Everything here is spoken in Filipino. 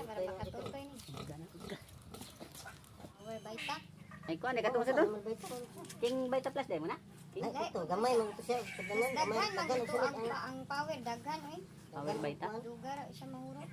para makatukoy ni. Power Vita. Ay kuan katong sa doon. King Vita Plus day mo na. Ay, ito, gamay mo ito siya. Gamay, Daghan man daghan ito ang power daghan oy. Power Vita. Lugar siya mahurot.